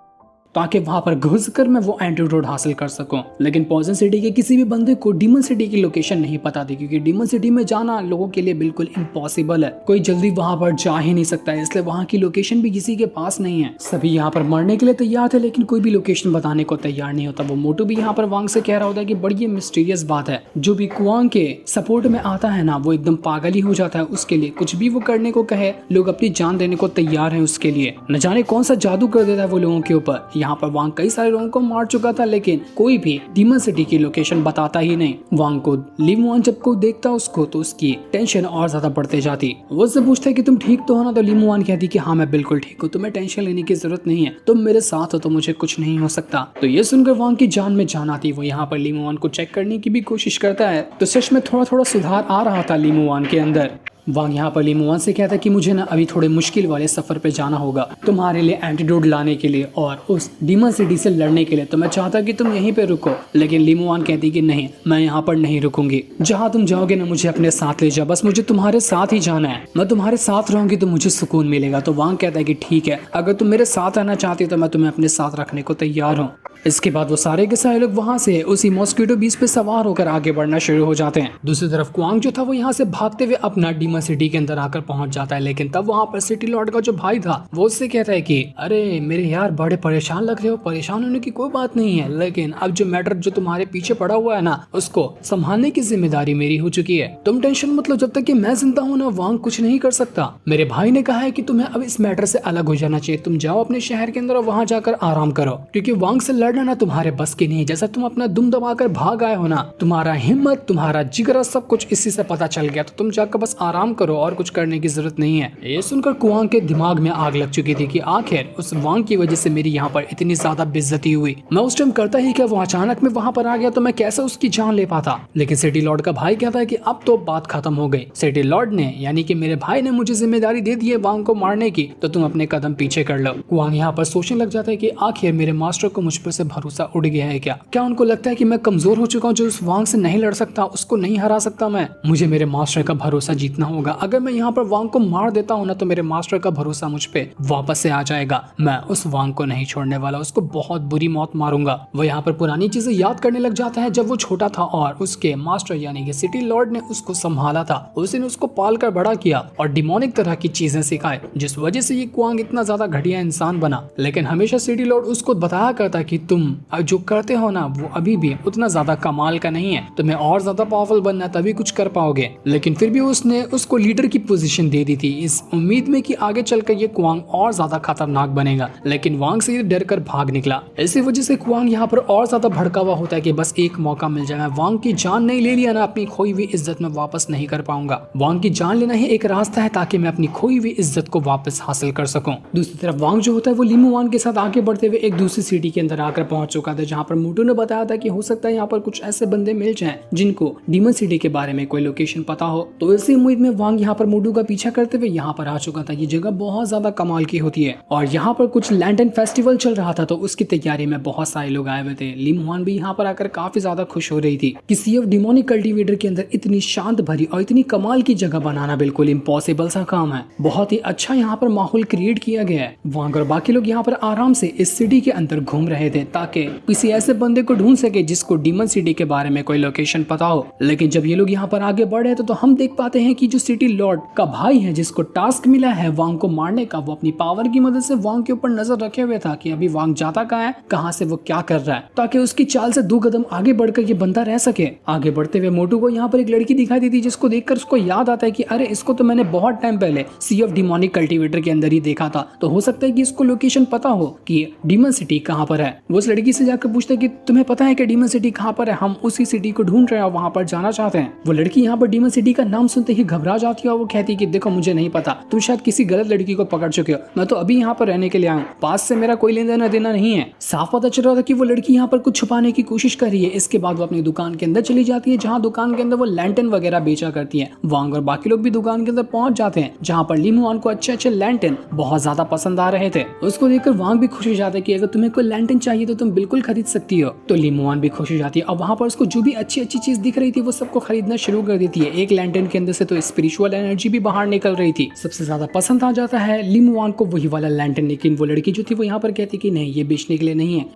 ताकि वहां पर घुसकर मैं वो एंटीडोट हासिल कर सकूं। लेकिन पॉइजन सिटी के किसी भी बंदे को डीमन सिटी की लोकेशन नहीं पता थी, क्योंकि डीमन सिटी में जाना लोगों के लिए बिल्कुल इम्पॉसिबल है। कोई जल्दी वहां पर जा ही नहीं सकता है, इसलिए वहां की लोकेशन भी किसी के पास नहीं है। सभी यहाँ पर मरने के लिए तैयार थे लेकिन कोई भी लोकेशन बताने को तैयार नहीं होता। वो मोटू भी यहाँ पर वांग से कह रहा होता है कि बड़ी मिस्टीरियस बात है। जो भी कुआंग के सपोर्ट में आता है ना वो एकदम पागल ही हो जाता है। उसके लिए कुछ भी वो करने को कहे लोग अपनी जान देने को तैयार है उसके लिए। न जाने कौन सा जादू कर देता है वो लोगों के ऊपर। यहाँ पर वांग कई सारे लोगों को मार चुका था लेकिन कोई भी डीमन सिटी की लोकेशन बताता ही नहीं। वांग को ली मुआन जब कोई देखता उसको तो उसकी टेंशन और ज्यादा बढ़ते जाती। वो उससे पूछता है कि तुम ठीक तो हो ना, तो ली मुआन कहती कि हाँ मैं बिल्कुल ठीक हूँ, तुम्हें टेंशन लेने की जरूरत नहीं है, तुम मेरे साथ हो तो मुझे कुछ नहीं हो सकता। तो ये सुनकर वांग की जान में जान आती। वो यहाँ पर ली मुआन को चेक करने की भी कोशिश करता है तो सच में थोड़ा थोड़ा सुधार आ रहा था ली मुआन के अंदर। वांग यहाँ पर ली मुआन से कहता है कि मुझे ना अभी थोड़े मुश्किल वाले सफर पे जाना होगा तुम्हारे लिए एंटीडोट लाने के लिए और उस डीमन सिटी से लड़ने के लिए, तो मैं चाहता कि तुम यहीं पे रुको। लेकिन ली मुआन कहती कि नहीं, मैं यहाँ पर नहीं रुकूंगी, जहाँ तुम जाओगे ना मुझे अपने साथ ले जाओ, बस मुझे तुम्हारे साथ ही जाना है, मैं तुम्हारे साथ रहूंगी तो मुझे सुकून मिलेगा। तो वांग कहता है कि ठीक है, अगर तुम मेरे साथ रहना चाहती हो तो मैं तुम्हें अपने साथ रखने को तैयार हूँ। इसके बाद वो सारे के सारे लोग वहां से उसी मॉस्किटो बीच पे सवार होकर आगे बढ़ना शुरू हो जाते हैं। दूसरी तरफ कुआंग जो था वो यहाँ से भागते हुए अपना डीमन सिटी के अंदर आकर पहुंच जाता है। लेकिन तब वहां पर सिटी लॉर्ड का जो भाई था वो उससे कहता है कि अरे मेरे यार बड़े परेशान लग रहे हो, परेशान होने की कोई बात नहीं है, लेकिन अब जो मैटर जो तुम्हारे पीछे पड़ा हुआ है ना उसको संभालने की जिम्मेदारी मेरी हो चुकी है। तुम टेंशन मत लो, जब तक कि मैं जिंदा हूं ना वांग कुछ नहीं कर सकता। मेरे भाई ने कहा है कि तुम्हें अब इस मैटर से अलग हो जाना चाहिए, तुम जाओ अपने शहर के अंदर और वहां जाकर आराम करो, क्योंकि वांग से लड़ना ना तुम्हारे बस की नहीं। जैसा तुम अपना दुम दबाकर भाग आए हो ना, तुम्हारा हिम्मत तुम्हारा जिगरा सब कुछ इसी से पता चल गया, तो तुम जाकर बस आराम करो और कुछ करने की जरूरत नहीं है। ये सुनकर कुआंग के दिमाग में आग लग चुकी थी कि आखिर उस वांग की वजह से मेरी यहाँ पर इतनी ज्यादा बेइज्जती हुई। मैं उस टाइम करता ही क्या, वो अचानक में वहां पर आ गया तो मैं कैसे उसकी जान ले पाता। लेकिन सिटी लॉर्ड का भाई कहता है कि अब तो बात खत्म हो गई, सिटी लॉर्ड ने यानी कि मेरे भाई ने मुझे जिम्मेदारी दे दी है वांग को मारने की, तो तुम अपने कदम पीछे कर लो। कुआंग यहाँ पर सोचने लग जाता है कि आखिर मेरे मास्टर को मुझ पर से भरोसा उड़ गया है क्या उनको लगता है कि मैं कमजोर हो चुका हूँ, जो उस वांग से नहीं लड़ सकता, उसको नहीं हरा सकता मैं। मुझे मेरे मास्टर का भरोसा जीतना होगा। अगर मैं यहाँ पर वांग को मार देता हूँ ना तो मेरे मास्टर का भरोसा मुझ पे वापस से आ जाएगा। मैं उस वांग को नहीं छोड़ने वाला, उसको बहुत बुरी मौत मारूंगा। वो यहाँ पर पुरानी चीजें याद करने लग जाता है जब वो छोटा था और उसके मास्टर यानी कि सिटी लॉर्ड ने उसको संभाला था, उसने उसको पाल कर बड़ा किया और डिमोनिक तरह की चीजें सिखाए, जिस वजह से ये कुआंग इतना ज्यादा घटिया इंसान बना। लेकिन हमेशा सिटी लॉर्ड उसको बताया करता कि तुम जो करते हो ना वो अभी भी उतना ज्यादा कमाल का नहीं है, तुम्हें और ज्यादा पावरफुल बनना है तभी कुछ कर पाओगे। लेकिन फिर भी उसने उसको लीडर की पोजीशन दे दी थी इस उम्मीद में कि आगे चलकर ये कुआंग और ज्यादा खतरनाक बनेगा। लेकिन वांग से डर कर भाग निकला। इसी वजह से कुआंग यहाँ पर और ज्यादा भड़का हुआ होता है कि बस एक मौका मिल जाए, मैं वांग की जान नहीं ले लिया ना अपनी खोई हुई इज्जत में वापस नहीं कर पाऊंगा। वांग की जान लेना ही एक रास्ता है ताकि मैं अपनी खोई हुई इज्जत को वापस हासिल कर सकूं। दूसरी तरफ वांग जो होता है वो ली मुआन के साथ आगे बढ़ते हुए एक दूसरी सिटी के अंदर आकर पहुंच चुका था, जहाँ पर मोटू ने बताया था कि हो सकता है यहाँ पर कुछ ऐसे बंदे मिल जाएं जिनको डीमन सिटी के बारे में कोई लोकेशन पता हो। तो इसी उम्मीद में वांग यहाँ पर मोटू का पीछा करते हुए यहाँ पर आ चुका था। ये जगह बहुत ज्यादा कमाल की होती है और यहाँ पर कुछ लैंटर्न फेस्टिवल चल रहा था, तो उसकी तैयारी में बहुत सारे लोग आए हुए थे। ली मुआन भी यहाँ पर आकर काफी ज्यादा खुश हो रही थी कि सी ऑफ डिमोनिक कल्टीवेटर के अंदर इतनी शांत भरी और इतनी कमाल की जगह बनाना बिल्कुल इम्पॉसिबल सा काम है। बहुत ही अच्छा यहाँ पर माहौल क्रिएट किया गया है। वांग और बाकी लोग यहाँ पर आराम से इस सिटी के अंदर घूम रहे थे ताकि किसी ऐसे बंदे को ढूंढ सके जिसको डीमन सिटी के बारे में कोई लोकेशन पता हो। लेकिन जब ये लोग यहाँ पर आगे बढ़े तो हम देख पाते हैं कि जो सिटी लॉर्ड का भाई है जिसको टास्क मिला है वांग को मारने का, वो अपनी पावर की मदद से वांग के ऊपर नजर रखे हुए था कि अभी वांग जाता कहाँ है, कहाँ से वो क्या कर रहा है, ताकि उसकी चाल से 2 कदम आगे बढ़कर ये बंदा रह सके। आगे बढ़ते हुए मोटू को यहाँ पर एक लड़की दिखाई दी थी जिसको देखकर उसको याद आता है कि अरे इसको तो मैंने बहुत टाइम पहले सी ऑफ डिमोनिक कल्टीवेटर के अंदर ही देखा था, तो हो सकता है कि इसको लोकेशन पता हो कि डीमन सिटी कहाँ पर है। वो उस लड़की से जाकर पूछता है कि तुम्हें पता है कि डीमन सिटी कहाँ पर है, हम उसी सिटी को ढूंढ रहे हैं, वहां पर जाना चाहते हैं। वो लड़की यहाँ पर डीमन सिटी का नाम सुनते ही घबरा घबरा जाती है और वो कहती है कि देखो मुझे नहीं पता, तुम शायद किसी गलत लड़की को पकड़ चुके हो, मैं तो अभी यहाँ पर रहने के लिए आऊँ, पास से मेरा कोई लेना देना नहीं है। साफ पता चल रहा था कि वो लड़की यहाँ पर कुछ छुपाने की कोशिश कर रही है। इसके बाद वो अपनी दुकान के अंदर चली जाती है, जहाँ दुकान के अंदर वो लैंटर्न वगैरह बेचा करती है। वांग और बाकी लोग भी दुकान के अंदर पहुंच जाते हैं, जहाँ पर ली मुआन को अच्छे अच्छे लैंटर्न बहुत ज्यादा पसंद आ रहे थे। उसको देखकर वांग भी खुश हो जाता है कि अगर तुम्हें कोई लैंटर्न चाहिए तो तुम बिल्कुल खरीद सकती हो। तो ली मुआन भी खुश हो जाती है और वहाँ पर उसको जो भी अच्छी अच्छी चीज दिख रही थी वो सबको खरीदना शुरू कर देती है। एक लैंटर्न के अंदर से तो स्पिरिचुअल एनर्जी भी बाहर निकल रही थी। सबसे ज्यादा पसंद आ जाता है ली मुआन को वही वाला लैंटर्न, लेकिन वो लड़की जो थी वो यहाँ पर कहती कि नहीं, ये बेचने के लिए नहीं है,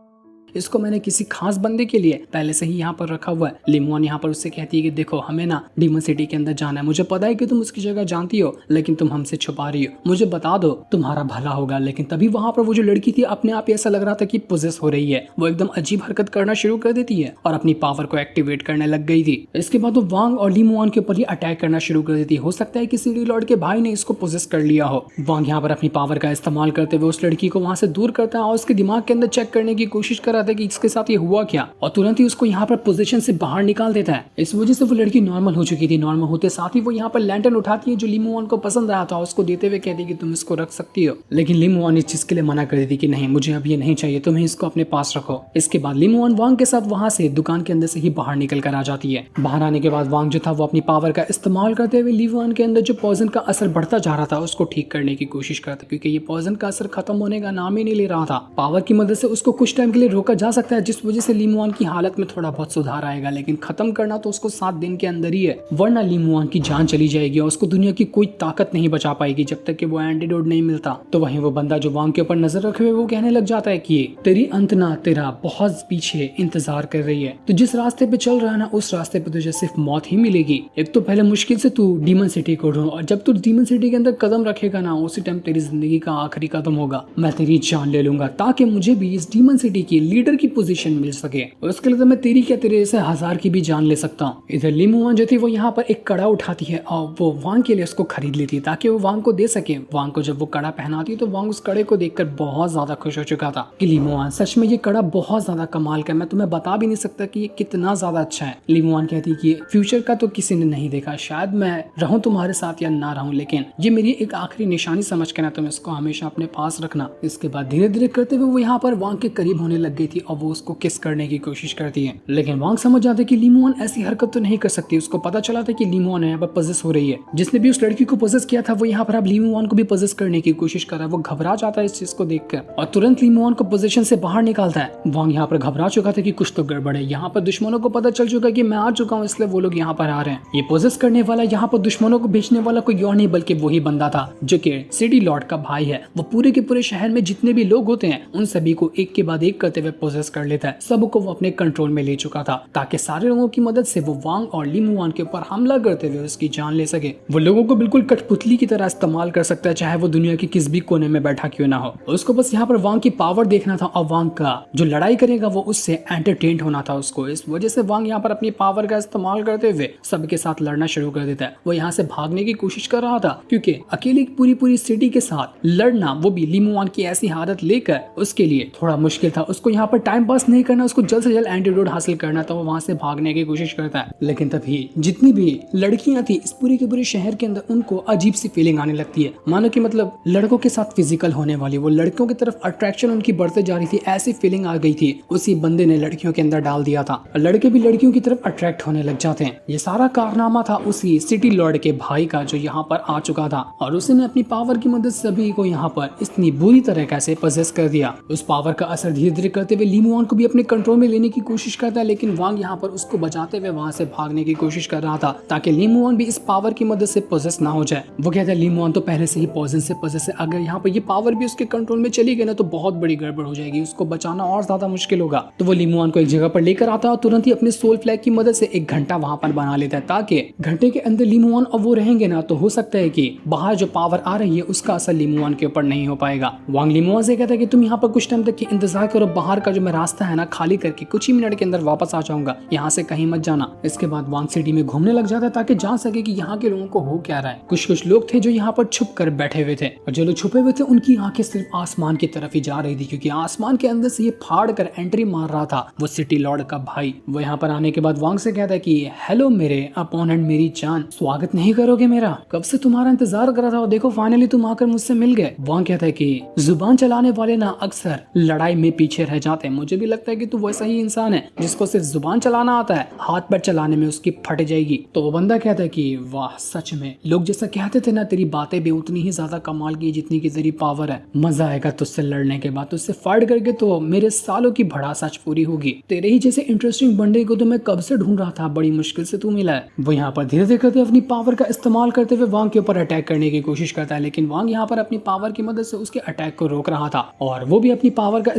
इसको मैंने किसी खास बंदे के लिए पहले से ही यहाँ पर रखा हुआ है। ली मुआन यहाँ पर उससे कहती है कि देखो हमें ना डीमन सिटी के अंदर जाना है, मुझे पता है कि तुम उसकी जगह जानती हो, लेकिन तुम हमसे छुपा रही हो, मुझे बता दो, तुम्हारा भला होगा। लेकिन तभी वहाँ पर वो जो लड़की थी अपने आप ऐसा लग रहा था कि पोजेस हो रही है, वो एकदम अजीब हरकत करना शुरू कर देती है और अपनी पावर को एक्टिवेट करने लग गई थी। इसके बाद वो वांग और ली मुआन के ऊपर ही अटैक करना शुरू कर देती है। हो सकता है कि सिटी लॉर्ड के भाई ने इसको पोजेस कर लिया हो। वांग यहाँ पर अपनी पावर का इस्तेमाल करते हुए उस लड़की को वहाँ से दूर करता है और उसके दिमाग के अंदर चेक करने की कोशिश कर रहा था कि इसके साथ हुआ क्या, और तुरंत ही उसको यहाँ पर पोजीशन से बाहर निकाल देता है। इस वजह से वो लड़की नॉर्मल हो चुकी थी। नॉर्मल होते साथ ही वो यहाँ पर लैंटर्न उठाती है जो ली मुआन को पसंद आया था, उसको देते हुए कहती है कि तुम इसको रख सकती हो। लेकिन ली मुआन इस चीज के लिए मना कर देती कि नहीं, मुझे अब ये नहीं चाहिए, तुम्हें इसको अपने पास रखो। इसके बाद ली मुआन वांग के साथ वहां से दुकान के अंदर से ही बाहर निकल कर आ जाती है। बाहर आने के बाद वांग जो था वो अपनी पावर का इस्तेमाल करते हुए ली मुआन के अंदर जो पॉइजन का असर बढ़ता जा रहा था उसको ठीक करने की कोशिश करता, क्योंकि ये पॉइजन का असर खत्म होने का नाम ही नहीं ले रहा था। पावर की मदद से उसको कुछ टाइम के लिए रोका जा सकता है, जिस वजह से ली मुआन की हालत में थोड़ा बहुत सुधार आएगा, लेकिन खत्म करना तो उसको 7 दिन के अंदर ही है, वरना ली मुआन की जान चली जाएगी और उसको दुनिया की कोई ताकत नहीं बचा पाएगी जब तक कि वो एंटीडोट नहीं मिलता। तो वहीं वो बंदा जो वांग के ऊपर नजर रखे हुए वो कहने लग जाता है कि तेरी अंत ना तेरा बहुत पीछे इंतजार कर रही है, तो जिस रास्ते पे चल रहा है ना उस रास्ते पे तुझे सिर्फ मौत ही मिलेगी। एक तो पहले मुश्किल से तू डीमन सिटी को ढूंढ, और जब तू डीमन सिटी के अंदर कदम रखेगा ना उसी टाइम तेरी जिंदगी का आखिरी कदम होगा, मैं तेरी जान ले लूंगा ताकि मुझे भी इस डीमन सिटी की लीडर की पोजीशन मिल सके, और उसके लिए तो मैं तेरी क्या तेरे जैसे 1000 की भी जान ले सकता हूँ। इधर ली मुआन जो थी वो यहाँ पर एक कड़ा उठाती है और वो वांग के लिए उसको खरीद लेती है ताकि वो वांग को दे सके। वांग को जब वो कड़ा पहनाती है तो वांग उस कड़े को देखकर बहुत ज्यादा खुश हो चुका था कि ली मुआन सच में ये कड़ा बहुत ज्यादा कमाल का, मैं तुम्हें बता भी नहीं सकता कि ये कितना ज्यादा अच्छा है। ली मुआन कहती है कि फ्यूचर का तो किसी ने नहीं देखा, शायद मैं रहूं तुम्हारे साथ या ना रहूं, लेकिन ये मेरी एक आखिरी निशानी समझ के ना तुम इसको हमेशा अपने पास रखना। इसके बाद धीरे धीरे करते हुए वो यहाँ पर वांग के करीब होने लग गई थी और वो उसको किस करने की कोशिश करती है, लेकिन वांग समझ जाते कि ली मुआन ऐसी हरकत तो नहीं कर सकती। उसको पता चला था कि ली मुआन यहाँ पर पोजेस हो रही है, जिसने भी उस लड़की को पोजेस किया था वो यहाँ पर अब ली मुआन को भी पोजेस करने की कोशिश कर रहा है। वो घबरा जाता है इस चीज को देखकर और तुरंत ली मुआन को पोजीशन से बाहर निकालता है। वांग यहाँ पर घबरा चुका था कि कुछ तो गड़बड़ है, यहाँ पर दुश्मनों को पता चल चुका कि मैं आ चुका हूँ, इसलिए वो लोग यहाँ पर आ रहे हैं। ये पोजेस करने वाला यहाँ पर दुश्मनों को बेचने वाला कोई और नहीं बल्कि वही बंदा था जो कि सिटी लॉर्ड का भाई है। वो पूरे के पूरे शहर में जितने भी लोग होते हैं उन सभी को एक के बाद एक करते हुए पोजेस कर लेता है। सबको वो अपने कंट्रोल में ले चुका था ताकि सारे लोगों की मदद से वो वांग और ली मुआन के ऊपर हमला करते हुए उसकी जान ले सके। वो लोगों को बिल्कुल कठपुतली की तरह इस्तेमाल कर सकता है, चाहे वो दुनिया के किस भी कोने में बैठा क्यों ना हो। उसको बस यहाँ पर वांग की पावर देखना था और वांग का जो लड़ाई करेगा वो उससे एंटरटेन होना था उसको। इस वजह से वांग यहाँ पर अपनी पावर का इस्तेमाल करते हुए सबके साथ लड़ना शुरू कर देता है। वो यहाँ से भागने की कोशिश कर रहा था क्योंकि अकेले पूरी सिटी के साथ लड़ना, वो भी ली मुआन की ऐसी हालत लेकर, उसके लिए थोड़ा मुश्किल था। उसको यहाँ पर टाइम पास नहीं करना, उसको जल्द से जल्द एंटीडोट हासिल करना था। वो वहां से भागने की कोशिश करता है, लेकिन तभी जितनी भी लड़कियां थी इस पूरे के पूरे शहर के अंदर उनको अजीब सी फीलिंग आने लगती है, मानो कि मतलब लड़कों के साथ फिजिकल होने वाली, वो लड़कियों की तरफ अट्रैक्शन उनकी बढ़ते जा रही थी, ऐसी फीलिंग आ गई थी। उसी बंदे ने लड़कियों के अंदर डाल दिया था, लड़के भी लड़कियों की तरफ अट्रैक्ट होने लग जाते हैं। ये सारा कारनामा था उसी सिटी लॉर्ड के भाई का जो यहाँ पर आ चुका था और उसने अपनी पावर की मदद सभी को यहाँ पर इतनी बुरी तरीके से पजेस कर दिया। उस पावर का असर धीरे धीरे करते हुए ली मुआन को भी अपने कंट्रोल में लेने की कोशिश करता है, लेकिन वांग यहाँ पर उसको बचाते हुए वहां से भागने की कोशिश कर रहा था ताकि ली मुआन भी इस पावर की मदद से पोजेस ना हो जाए। वो कहता है ली मुआन तो पहले से ही पॉइजन से पोजेस है, अगर यहाँ पर ये पावर भी उसके कंट्रोल में चली गई ना तो बहुत बड़ी गड़बड़ हो जाएगी, उसको बचाना और ज्यादा मुश्किल होगा। तो वो ली मुआन को एक जगह पर लेकर आता है और तुरंत ही अपने सोल फ्लैग की मदद से एक घंटा वहां पर बना लेता है ताकि घंटे के अंदर ली मुआन और वो रहेंगे ना तो हो सकता है कि बाहर जो पावर आ रही है उसका असर ली मुआन के ऊपर नहीं हो पाएगा। वांग ली मुआन से कहता है कि तुम यहाँ पर कुछ टाइम तक इंतजार करो, बाहर का जो मैं रास्ता है ना खाली करके कुछ ही मिनट के अंदर वापस आ जाऊंगा, यहाँ से कहीं मत जाना। इसके बाद वांग सिटी में घूमने लग जाता है ताकि जान सके कि यहाँ के लोगों को हो क्या रहा है। कुछ लोग थे जो यहाँ पर छुप कर बैठे हुए थे और जो लोग छुपे हुए थे उनकी आंखें सिर्फ आसमान की तरफ ही जा रही थी, क्योंकि आसमान के अंदर से ये फाड़ कर एंट्री मार रहा था वो सिटी लॉर्ड का भाई। वो यहाँ पर आने के बाद वांग से कहता है कि हेलो मेरे अपोनेंट, मेरी जान, स्वागत नहीं करोगे मेरा? कब से तुम्हारा इंतजार कर रहा था और देखो फाइनली तुम आकर मुझसे मिल गए। वांग कहता है कि जुबान चलाने वाले ना अक्सर लड़ाई में पीछे रह जाते हैं। मुझे भी लगता है कि तू वैसा ही इंसान है जिसको सिर्फ जुबान चलाना आता है, हाथ पैर चलाने में उसकी फट जाएगी। तो वो बंदा कहता है कि वाह, सच में लोग जैसा कहते थे ना, तेरी बातें भी उतनी ही ज्यादा कमाल की जितनी की तेरी पावर है। मजा आएगा तुझसे लड़ने के बाद, तुझसे फाइट करके तो मेरे सालों की भड़ास आज पूरी होगी। तेरे ही जैसे इंटरेस्टिंग बंदे को तो मैं कब से ढूंढ रहा था, बड़ी मुश्किल से तू मिला है। वो यहाँ पर धीरे धीरे करते अपनी पावर का इस्तेमाल करते हुए वांग के ऊपर अटैक करने की कोशिश करता है, लेकिन वांग यहाँ पर अपनी पावर की मदद से उसके अटैक को रोक रहा था और वो भी अपनी पावर का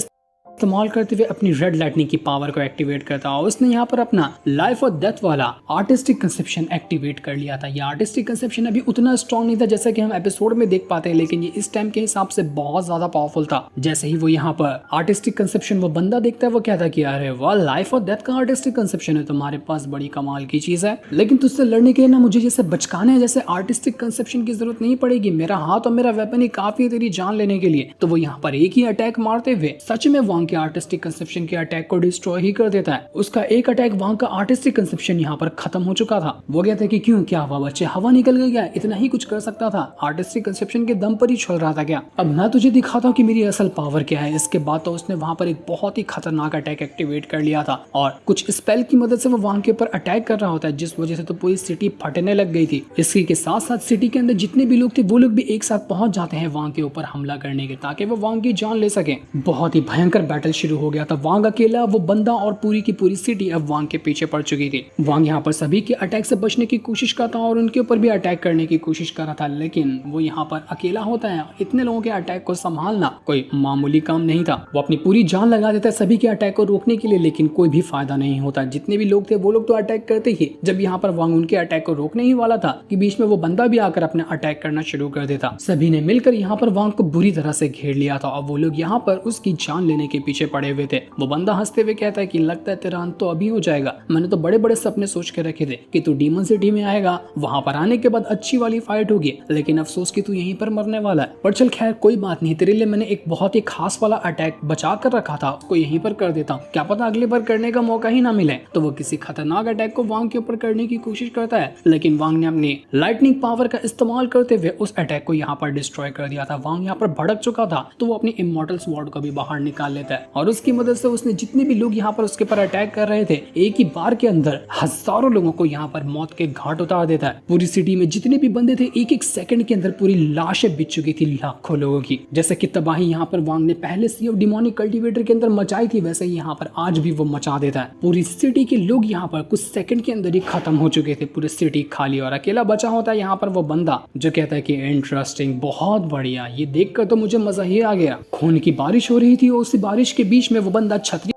इस्तेमाल करते हुए अपनी रेड लाइटनिंग की पावर को एक्टिवेट करता है। उसने यहाँ पर अपना लाइफ और डेथ वाला आर्टिस्टिक कंसेप्शन एक्टिवेट कर लिया था। ये आर्टिस्टिक कंसेप्शन अभी उतना स्ट्रॉन्ग नहीं था जैसा कि हम एपिसोड में देख पाते हैं, लेकिन ये इस टाइम के हिसाब से बहुत ज्यादा पावरफुल था। जैसे ही वो यहाँ पर आर्टिस्टिक कंसेप्शन वो बंदा देखता है, वो कहता है कि अरे वाह, लाइफ और डेथ का आर्टिस्टिक कंसेप्शन है तुम्हारे पास, बड़ी कमाल की चीज है। लेकिन तुझसे लड़ने के लिए ना मुझे जैसे बचकाने जैसे आर्टिस्टिक कंसेप्शन की जरूरत नहीं पड़ेगी। मेरा हाथ और मेरा वेपन ही काफी है तेरी जान लेने के लिए। तो वो यहाँ पर एक ही अटैक मारते हुए सच में वांग के आर्टिस्टिक कंसेप्शन के अटैक को डिस्ट्रॉय ही कर देता है। उसका एक अटैक वांग का आर्टिस्टिक कंसेप्शन यहाँ पर खत्म हो चुका था। वो कहता है कि क्यों, क्या हुआ बच्चे, हवा निकल गई क्या? इतना ही कुछ कर सकता था, आर्टिस्टिक कंसेप्शन के दम पर ही चल रहा था क्या? अब मैं तुझे दिखाता हूँ कि मेरी असल पावर क्या है। इसके बाद तो उसने वहां पर एक बहुत ही खतरनाक अटैक एक्टिवेट कर लिया था और कुछ स्पेल की मदद से वो वांग के ऊपर अटैक कर रहा होता है, जिस वजह से तो पूरी सिटी फटने लग गई थी। इसी के साथ साथ सिटी के अंदर जितने भी लोग थे वो लोग भी एक साथ पहुंच जाते हैं वांग के ऊपर हमला करने के, ताकि वो वांग की जान ले सके। बहुत ही भयंकर बैटल शुरू हो गया था। वांग अकेला, वो बंदा और पूरी की पूरी सिटी अब वांग के पीछे पड़ चुकी थी। वांग यहाँ पर सभी के अटैक से बचने की कोशिश करता और उनके ऊपर भी अटैक करने की कोशिश कर रहा था, लेकिन वो यहाँ पर अकेला होता है। इतने लोगों के अटैक को संभालना कोई मामूली काम नहीं था। वो अपनी पूरी जान लगा देता है सभी के अटैक को रोकने के लिए, लेकिन कोई भी फायदा नहीं होता। जितने भी लोग थे वो लोग तो अटैक करते ही, जब यहाँ पर वांग उनके अटैक को रोकने ही वाला था कि बीच में वो बंदा भी आकर अपना अटैक करना शुरू कर देता। सभी ने मिलकर यहाँ पर वांग को बुरी तरह से घेर लिया था और वो लोग यहाँ पर उसकी जान लेने के पीछे पड़े हुए थे। वो बंदा हंसते हुए कहता है कि लगता है तेरा अंत तो अभी हो जाएगा। मैंने तो बड़े बड़े सपने सोच के रखे थे कि तू डीमन सिटी में आएगा, वहां पर आने के बाद अच्छी वाली फाइट होगी, लेकिन अफसोस कि तू यहीं पर मरने वाला है। पर चल खैर कोई बात नहीं, तेरे लिए मैंने एक बहुत ही खास वाला अटैक बचा कर रखा था, उसको यहीं पर कर देता हूँ, क्या पता अगली बार करने का मौका ही ना मिले। तो वो किसी खतरनाक अटैक को वांग के ऊपर करने की कोशिश करता है, लेकिन वांग ने अपनी लाइटनिंग पावर का इस्तेमाल करते हुए उस अटैक को यहाँ पर डिस्ट्रॉय कर दिया था। वांग यहाँ पर भड़क चुका था, तो वो अपनी इमॉर्टल स्वॉर्ड को भी बाहर निकाल लेता है और उसकी मदद से उसने जितने भी लोग यहाँ पर उसके पर अटैक कर रहे थे, एक ही बार के अंदर हजारों लोगों को यहाँ पर मौत के घाट उतार देता है। पूरी सिटी में जितने भी बंदे थे, एक एक सेकंड के अंदर पूरी लाशें बिछ चुकी थी लाखों लोगों की। जैसे कि तबाही यहाँ पर वांग ने पहले सी ऑफ डिमोनिक कल्टीवेटर के अंदर मचाई थी, वैसे ही यहाँ पर आज भी वो मचा देता है। पूरी सिटी के लोग यहाँ पर कुछ सेकंड के अंदर ही खत्म हो चुके थे, पूरी सिटी खाली और अकेला बचा होता है यहाँ पर वो बंदा, जो कहता है कि इंटरेस्टिंग, बहुत बढ़िया, ये देखकर तो मुझे मजा ही आ गया। खून की बारिश हो रही थी और उसी बारिश के बीच में वो बंदा छतरी,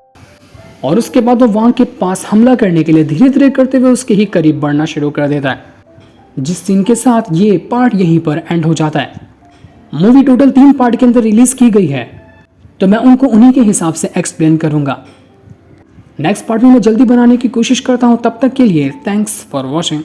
और उसके बाद वो वांग के पास हमला करने के लिए धीरे धीरे करते हुए उसके ही करीब बढ़ना शुरू कर देता है, जिस सीन के साथ ये पार्ट यहीं पर एंड हो जाता है। मूवी टोटल 3 पार्ट के अंदर रिलीज की गई है, तो मैं उनको उन्हीं के हिसाब से एक्सप्लेन करूंगा। नेक्स्ट पार्ट में मैं जल्दी बनाने की कोशिश करता हूं। तब तक के लिए थैंक्स फॉर वॉचिंग।